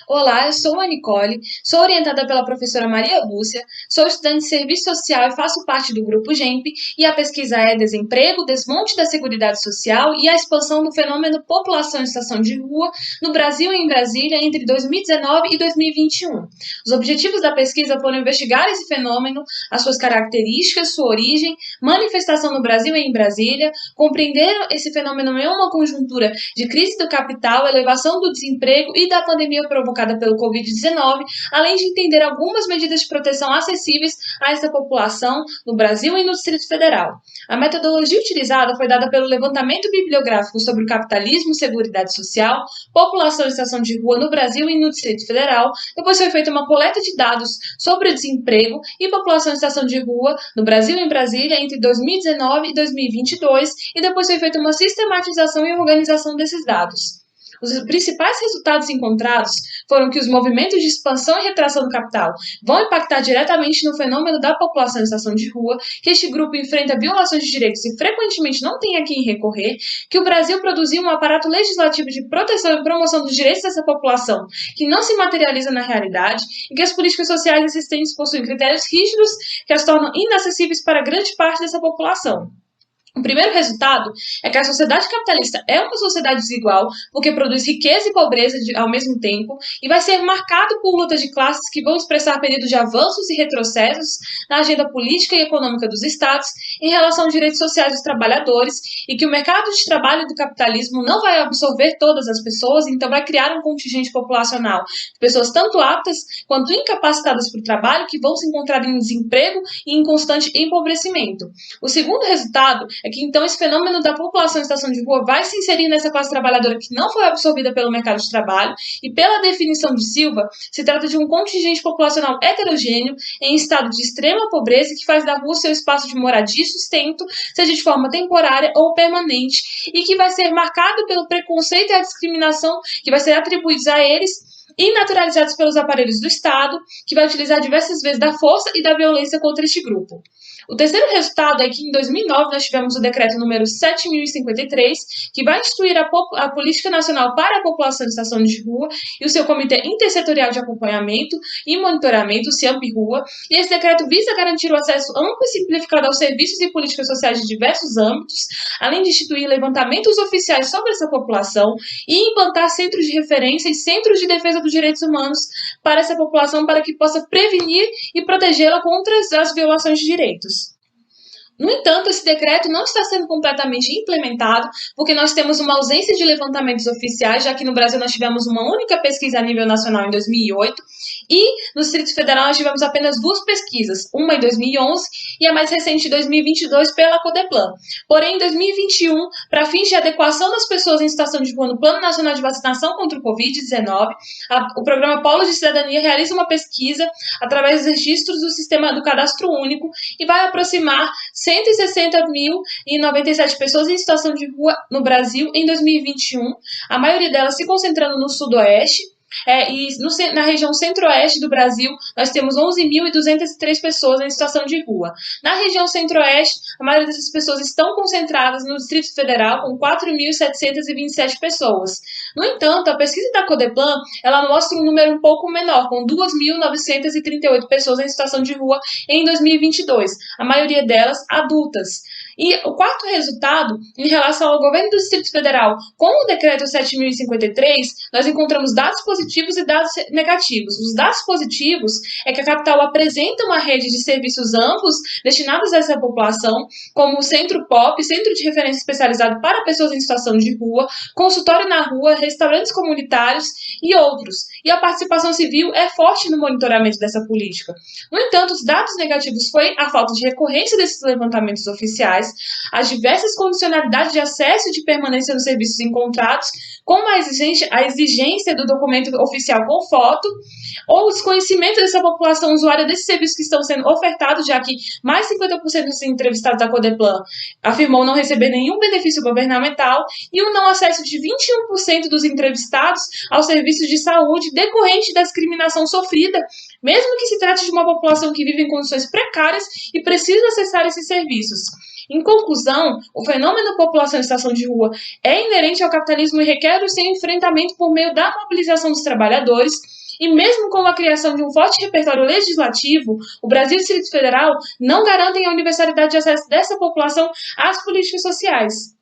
Olá, eu sou a Nicole, sou orientada pela professora Maria Lúcia, sou estudante de Serviço Social e faço parte do Grupo GEMP, e a pesquisa é Desemprego, Desmonte da Seguridade Social e a expansão do fenômeno População em Situação de Rua no Brasil e em Brasília entre 2019 e 2021. Os objetivos da pesquisa foram investigar esse fenômeno, as suas características, sua origem, manifestação no Brasil e em Brasília, compreender esse fenômeno em uma conjuntura de crise do capital, elevação do desemprego e da pandemia provocada pelo Covid-19, além de entender algumas medidas de proteção acessíveis a essa população no Brasil e no Distrito Federal. A metodologia utilizada foi dada pelo levantamento bibliográfico sobre o capitalismo e seguridade social, população em situação de rua no Brasil e no Distrito Federal. Depois foi feita uma coleta de dados sobre o desemprego e população em situação de rua no Brasil e em Brasília entre 2019 e 2022, e depois foi feita uma sistematização e organização desses dados. Os principais resultados encontrados foram que os movimentos de expansão e retração do capital vão impactar diretamente no fenômeno da população em situação de rua, que este grupo enfrenta violações de direitos e frequentemente não tem a quem recorrer, que o Brasil produziu um aparato legislativo de proteção e promoção dos direitos dessa população que não se materializa na realidade, e que as políticas sociais existentes possuem critérios rígidos que as tornam inacessíveis para grande parte dessa população. O primeiro resultado é que a sociedade capitalista é uma sociedade desigual, porque produz riqueza e pobreza ao mesmo tempo, e vai ser marcado por lutas de classes que vão expressar períodos de avanços e retrocessos na agenda política e econômica dos estados em relação aos direitos sociais dos trabalhadores, e que o mercado de trabalho do capitalismo não vai absorver todas as pessoas, então vai criar um contingente populacional de pessoas tanto aptas quanto incapacitadas para o trabalho, que vão se encontrar em desemprego e em constante empobrecimento. O segundo resultado é que então esse fenômeno da população em situação de rua vai se inserir nessa classe trabalhadora que não foi absorvida pelo mercado de trabalho, e pela definição de Silva, se trata de um contingente populacional heterogêneo em estado de extrema pobreza que faz da rua seu espaço de moradia e sustento, seja de forma temporária ou permanente, e que vai ser marcado pelo preconceito e a discriminação que vai ser atribuídos a eles e naturalizados pelos aparelhos do Estado, que vai utilizar diversas vezes da força e da violência contra este grupo. O terceiro resultado é que em 2009 nós tivemos o decreto número 7.053, que vai instituir a Política Nacional para a População em Situação de Rua e o seu Comitê Intersetorial de Acompanhamento e Monitoramento, o CIAMP-RUA, e esse decreto visa garantir o acesso amplo e simplificado aos serviços e políticas sociais de diversos âmbitos, além de instituir levantamentos oficiais sobre essa população e implantar centros de referência e centros de defesa dos direitos humanos para essa população, para que possa prevenir e protegê-la contra as violações de direitos. No entanto, esse decreto não está sendo completamente implementado, porque nós temos uma ausência de levantamentos oficiais, já que no Brasil nós tivemos uma única pesquisa a nível nacional em 2008, e no Distrito Federal nós tivemos apenas duas pesquisas, uma em 2011 e a mais recente em 2022 pela Codeplan. Porém, em 2021, para fins de adequação das pessoas em situação de rua no Plano Nacional de Vacinação contra o Covid-19, o Programa Polo de Cidadania realiza uma pesquisa através dos registros do Sistema do Cadastro Único e vai aproximar 160.097 pessoas em situação de rua no Brasil em 2021, a maioria delas se concentrando no Sudoeste. Na região centro-oeste do Brasil, nós temos 11.203 pessoas em situação de rua. Na região centro-oeste, a maioria dessas pessoas estão concentradas no Distrito Federal, com 4.727 pessoas. No entanto, a pesquisa da Codeplan, ela mostra um número um pouco menor, com 2.938 pessoas em situação de rua em 2022, a maioria delas adultas. E o quarto resultado, em relação ao governo do Distrito Federal, com o decreto 7.053, nós encontramos dados positivos e dados negativos. Os dados positivos é que a capital apresenta uma rede de serviços amplos destinados a essa população, como o Centro POP, Centro de Referência Especializado para Pessoas em Situação de Rua, consultório na rua, restaurantes comunitários e outros. E a participação civil é forte no monitoramento dessa política. No entanto, os dados negativos foi a falta de recorrência desses levantamentos oficiais, as diversas condicionalidades de acesso e de permanência nos serviços encontrados, como a exigência do documento oficial com foto, ou o desconhecimento dessa população usuária desses serviços que estão sendo ofertados, já que mais de 50% dos entrevistados da Codeplan afirmou não receber nenhum benefício governamental, e o não acesso de 21% dos entrevistados aos serviços de saúde decorrente da discriminação sofrida, mesmo que se trate de uma população que vive em condições precárias e precisa acessar esses serviços. Em conclusão, o fenômeno população em situação de rua é inerente ao capitalismo e requer o seu enfrentamento por meio da mobilização dos trabalhadores. E mesmo com a criação de um forte repertório legislativo, o Brasil e o Distrito Federal não garantem a universalidade de acesso dessa população às políticas sociais.